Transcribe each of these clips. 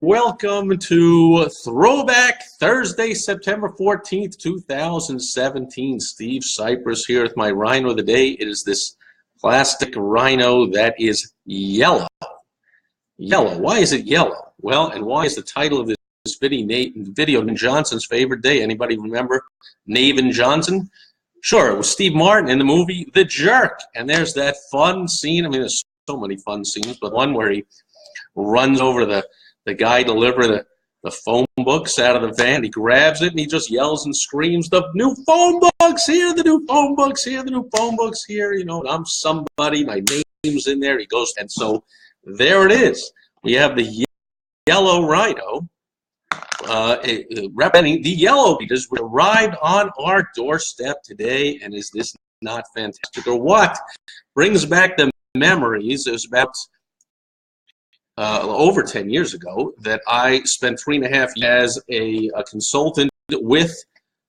Welcome to Throwback Thursday, September 14th, 2017. Steve Sipress here with my rhino of the day. It is this plastic rhino that is yellow. Yellow. Why is it yellow? Well, and why is the title of this video Navin Johnson's favorite day? Anybody remember Navin Johnson? Sure, it was Steve Martin in the movie The Jerk. And there's that fun scene. I mean, there's so many fun scenes, but one where he runs over the guy delivering the phone books out of the van. He grabs it and he just yells and screams, "The new phone books here, the new phone books here, the new phone books here. You know, I'm somebody, my name's in there." He goes, and so there it is. We have the yellow rhino representing the yellow pages, which arrived on our doorstep today. And is this not fantastic? Or what? Brings back the memories. It was about over 10 years ago that I spent 3.5 years as a consultant with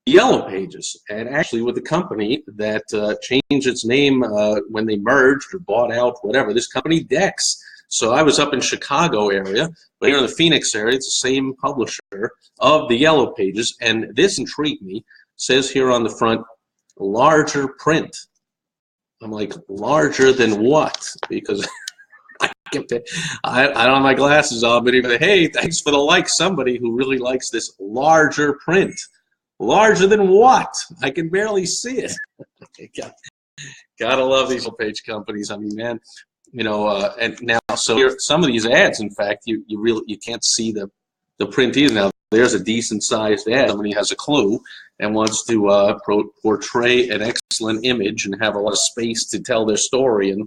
Yellow Pages, and actually with the company that changed its name when they merged or bought out, whatever, this company, Dex. So I was up in Chicago area, but here in the Phoenix area, it's the same publisher of the Yellow Pages, and this intrigued me. It says here on the front, larger print. I'm like, larger than what? Because I don't have my glasses on, but even, hey, thanks for the like. Somebody who really likes this larger print. Larger than what? I can barely see it. Gotta love these page companies. I mean, man, you know, and now, so here, some of these ads, in fact, you can't see the print either. Now, there's a decent sized ad. Somebody has a clue and wants to portray an excellent image and have a lot of space to tell their story and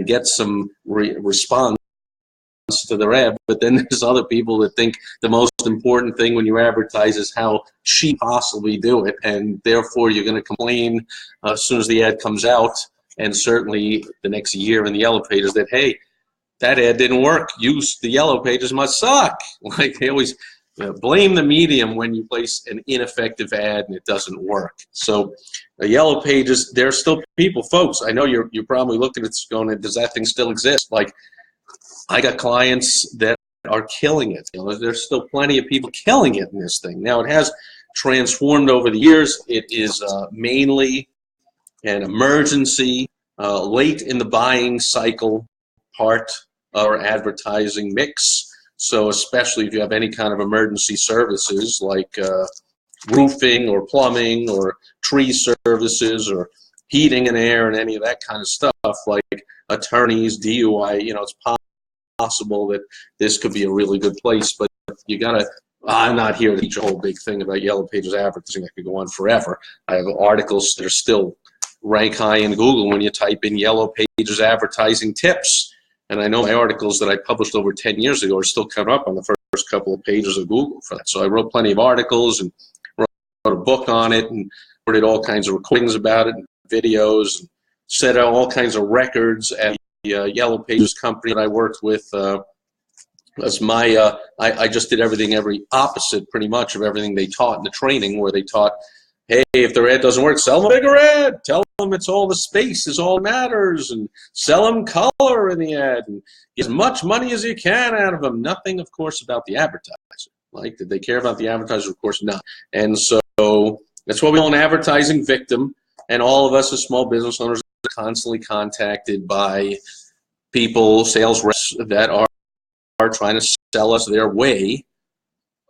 get some response to their ad. But then there's other people that think the most important thing when you advertise is how cheap possibly do it, and therefore you're going to complain as soon as the ad comes out, and certainly the next year in the Yellow Pages, that, hey, that ad didn't work. The Yellow Pages must suck. Like, they always blame the medium when you place an ineffective ad and it doesn't work. So the Yellow Pages, there are still people, folks. I know you're probably looking at this going, does that thing still exist? Like, I got clients that are killing it. You know, there's still plenty of people killing it in this thing. Now, it has transformed over the years. It is mainly an emergency, late in the buying cycle part or advertising mix. So especially if you have any kind of emergency services like roofing or plumbing or tree services or heating and air and any of that kind of stuff, like attorneys, DUI, you know, it's possible that this could be a really good place. But you gotta, I'm not here to teach a whole big thing about Yellow Pages advertising. That could go on forever. I have articles that are still rank high in Google when you type in Yellow Pages advertising tips. And I know my articles that I published over 10 years ago are still coming up on the first couple of pages of Google for that. So I wrote plenty of articles and wrote a book on it and recorded all kinds of recordings about it and videos and set out all kinds of records at the Yellow Pages company that I worked with. As I just did every opposite pretty much of everything they taught in the training, where they taught, hey, if their ad doesn't work, sell them a bigger ad. Tell them it's all the space is all that matters, and sell them color in the ad, and get as much money as you can out of them. Nothing, of course, about the advertiser. Like, did they care about the advertiser? Of course not. And so that's what we call an advertising victim. And all of us as small business owners are constantly contacted by people, sales reps, that are trying to sell us their way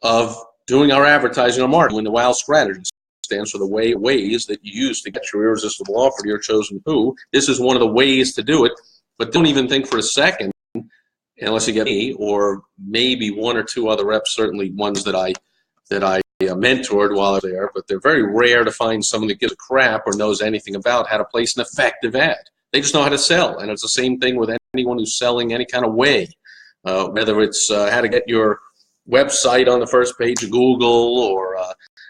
of doing our advertising or marketing. When the WOW strategy stands for the ways that you use to get your irresistible offer to your chosen who. This is one of the ways to do it, but don't even think for a second, unless you get me or maybe one or two other reps, certainly ones that I mentored while I was there, but they're very rare to find someone that gives a crap or knows anything about how to place an effective ad. They just know how to sell, and it's the same thing with anyone who's selling any kind of way, whether it's how to get your website on the first page of Google, or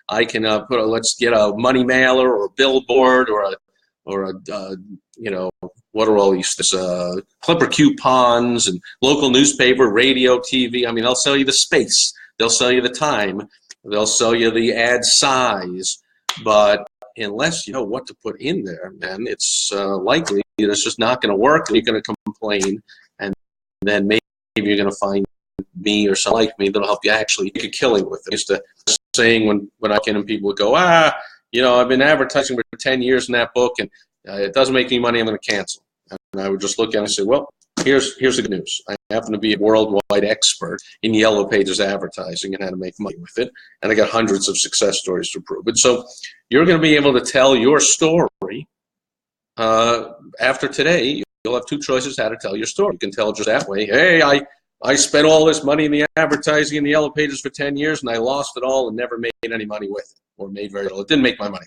I can let's get a money mailer or a billboard or a you know, what are all these clipper coupons and local newspaper, radio, TV. I mean, they'll sell you the space, they'll sell you the time, they'll sell you the ad size, but unless you know what to put in there, man, it's likely it's just not going to work. You're going to complain, and then maybe you're going to find me or someone like me that'll help you actually make a killing with it. I used to saying when I came in, people would go, you know, I've been advertising for 10 years in that book, and it doesn't make any money, I'm going to cancel. And I would just look at it and say, well, here's the good news. I happen to be a worldwide expert in Yellow Pages advertising and how to make money with it, and I got hundreds of success stories to prove it. So you're going to be able to tell your story after today. You'll have two choices how to tell your story. You can tell it just that way. Hey, I spent all this money in the advertising in the Yellow Pages for 10 years, and I lost it all and never made any money with it, or made very little. It didn't make my money.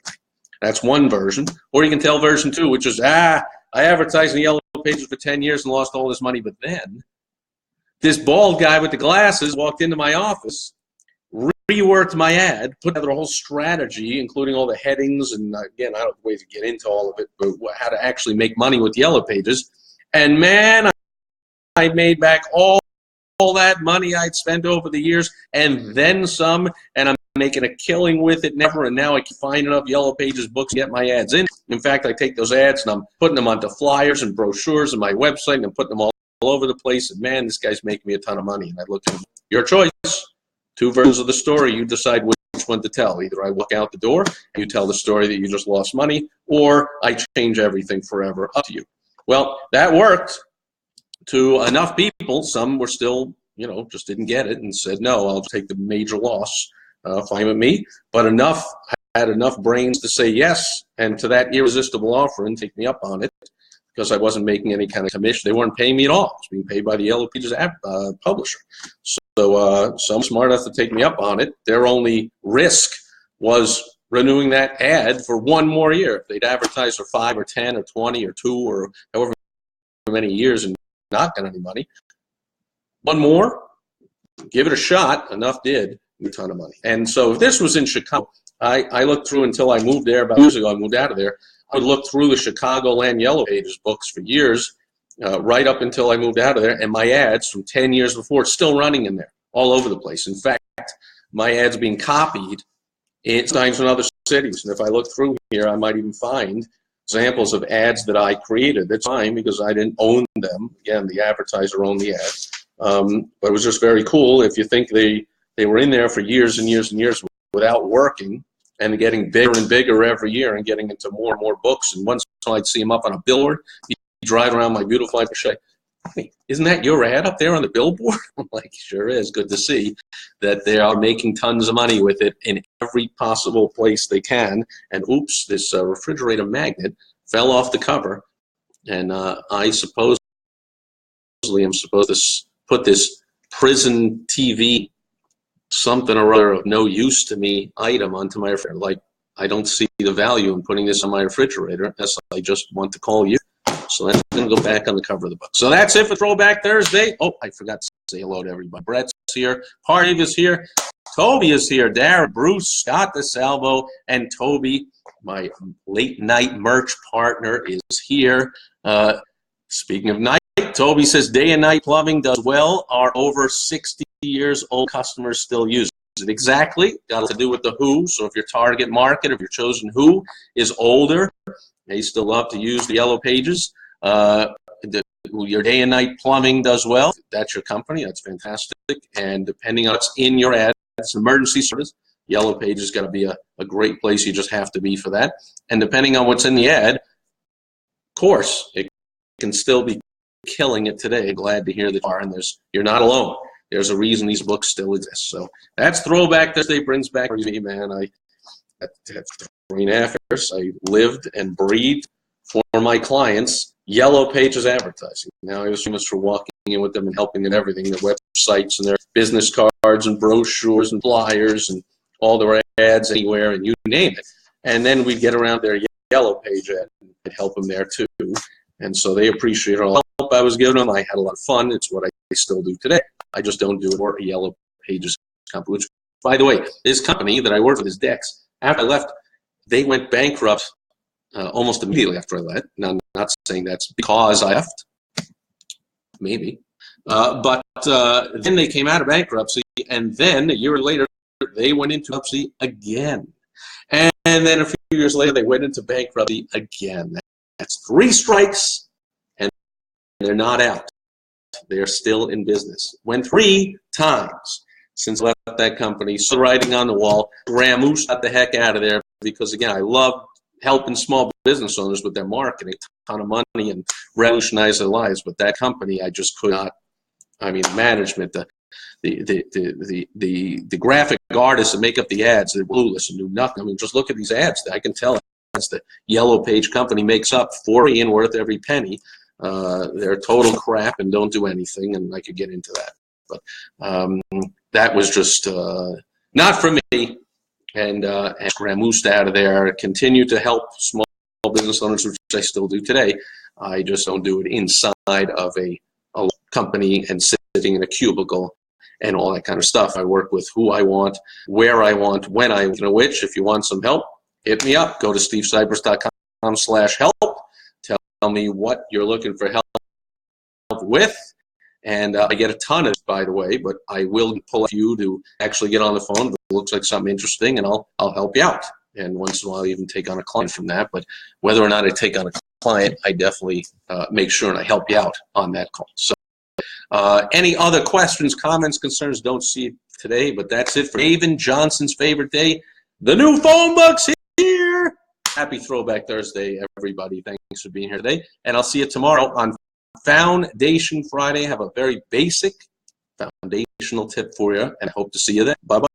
That's one version. Or you can tell version 2, which is, I advertised in the Yellow Pages for 10 years and lost all this money, but then this bald guy with the glasses walked into my office, reworked my ad, put together a whole strategy, including all the headings, and again, I don't have ways to get into all of it, but how to actually make money with Yellow Pages. And man, I made back all that money I'd spent over the years, and then some, and I'm making a killing with it never, and now I can find enough Yellow Pages books to get my ads in. In fact, I take those ads and I'm putting them onto flyers and brochures on my website, and I'm putting them all over the place, and man, this guy's making me a ton of money. And I look at him, your choice. Two versions of the story, you decide which one to tell. Either I walk out the door, and you tell the story that you just lost money, or I change everything forever, up to you. Well, that worked to enough people. Some were still, you know, just didn't get it and said, no, I'll take the major loss, fine with me. But enough had enough brains to say yes, and to that irresistible offer and take me up on it, because I wasn't making any kind of commission. They weren't paying me at all. I was being paid by the Yellow Pages publisher. So some smart enough to take me up on it. Their only risk was renewing that ad for one more year. If they'd advertise for 5 or 10 or 20 or 2 or however many years and not got any money, one more, give it a shot. Enough did, a ton of money. And so if this was in Chicago, I looked through until I moved there about years ago. I moved out of there. I would look through the Chicagoland Yellow Pages books for years, right up until I moved out of there, and my ads from 10 years before still running in there, all over the place. In fact, my ads being copied in signs in other cities. And if I look through here, I might even find examples of ads that I created. That's fine because I didn't own them. Again, the advertiser owned the ads. But it was just very cool. If you think they were in there for years and years and years without working, and getting bigger and bigger every year and getting into more and more books. And once I'd see him up on a billboard, he'd drive around my beautiful life and say, hey, isn't that your ad up there on the billboard? I'm like, sure is. Good to see that they are making tons of money with it in every possible place they can. And oops, this refrigerator magnet fell off the cover. And I supposedly am supposed to put this prison TV something or other of no use to me item onto my refrigerator. Like, I don't see the value in putting this on my refrigerator unless I just want to call you. So that's going to go back on the cover of the book. So that's it for Throwback Thursday. Oh, I forgot to say hello to everybody. Brett's here. Party is here. Toby is here. Darren, Bruce, Scott DeSalvo, and Toby, my late night merch partner, is here. Speaking of night, Toby says day and night plumbing does well. Our over 60 years old customers still use it. Exactly. Got to do with the who. So if your target market, if your chosen who is older, they still love to use the Yellow Pages. Your day and night plumbing does well. That's your company. That's fantastic. And depending on what's in your ad, it's an emergency service. Yellow Pages is going to be a great place. You just have to be for that. And depending on what's in the ad, of course, it can still be killing it today. Glad to hear that you are, and you're not alone. There's a reason these books still exist. So that's Throwback Thursday. Brings back me, man. At 3.5 years, I lived and breathed for my clients Yellow Pages advertising. Now I was famous for walking in with them and helping in everything, their websites and their business cards and brochures and flyers and all their ads anywhere and you name it. And then we'd get around their Yellow Page ad and I'd help them there too. And so they appreciated all the help I was giving them. I had a lot of fun. It's what I still do today. I just don't do it for a Yellow Pages company, which, by the way, this company that I work with is Dex. After I left, they went bankrupt almost immediately after I left. Now, I'm not saying that's because I left, maybe. But then they came out of bankruptcy, and then a year later, they went into bankruptcy again. And then a few years later, they went into bankruptcy again. That's 3 strikes, and they're not out. They are still in business. Went 3 times since I left that company. So writing on the wall, Gramoose got the heck out of there because, again, I love helping small business owners with their marketing, a ton of money, and revolutionize their lives. But that company, I just could not. I mean, management, the graphic artists that make up the ads, they're clueless and knew nothing. I mean, just look at these ads. I can tell that's the Yellow Page company makes up $40 worth every penny. They're total crap and don't do anything, and I could get into that. But that was just not for me. And Gramoose out of there. Continue to help small business owners, which I still do today. I just don't do it inside of a company and sitting in a cubicle and all that kind of stuff. I work with who I want, where I want, when I want, which. If you want some help, hit me up. Go to stevesipress.com/help. Tell me what you're looking for help with. And I get a ton of it, by the way, but I will pull a few to actually get on the phone if it looks like something interesting, and I'll help you out. And once in a while, I even take on a client from that. But whether or not I take on a client, I definitely make sure and I help you out on that call. So any other questions, comments, concerns? Don't see it today, but that's it for Navin Johnson's favorite day. The new phone book's here. Happy Throwback Thursday, everybody. Thanks for being here today. And I'll see you tomorrow on Foundation Friday. I have a very basic foundational tip for you, and I hope to see you then. Bye-bye.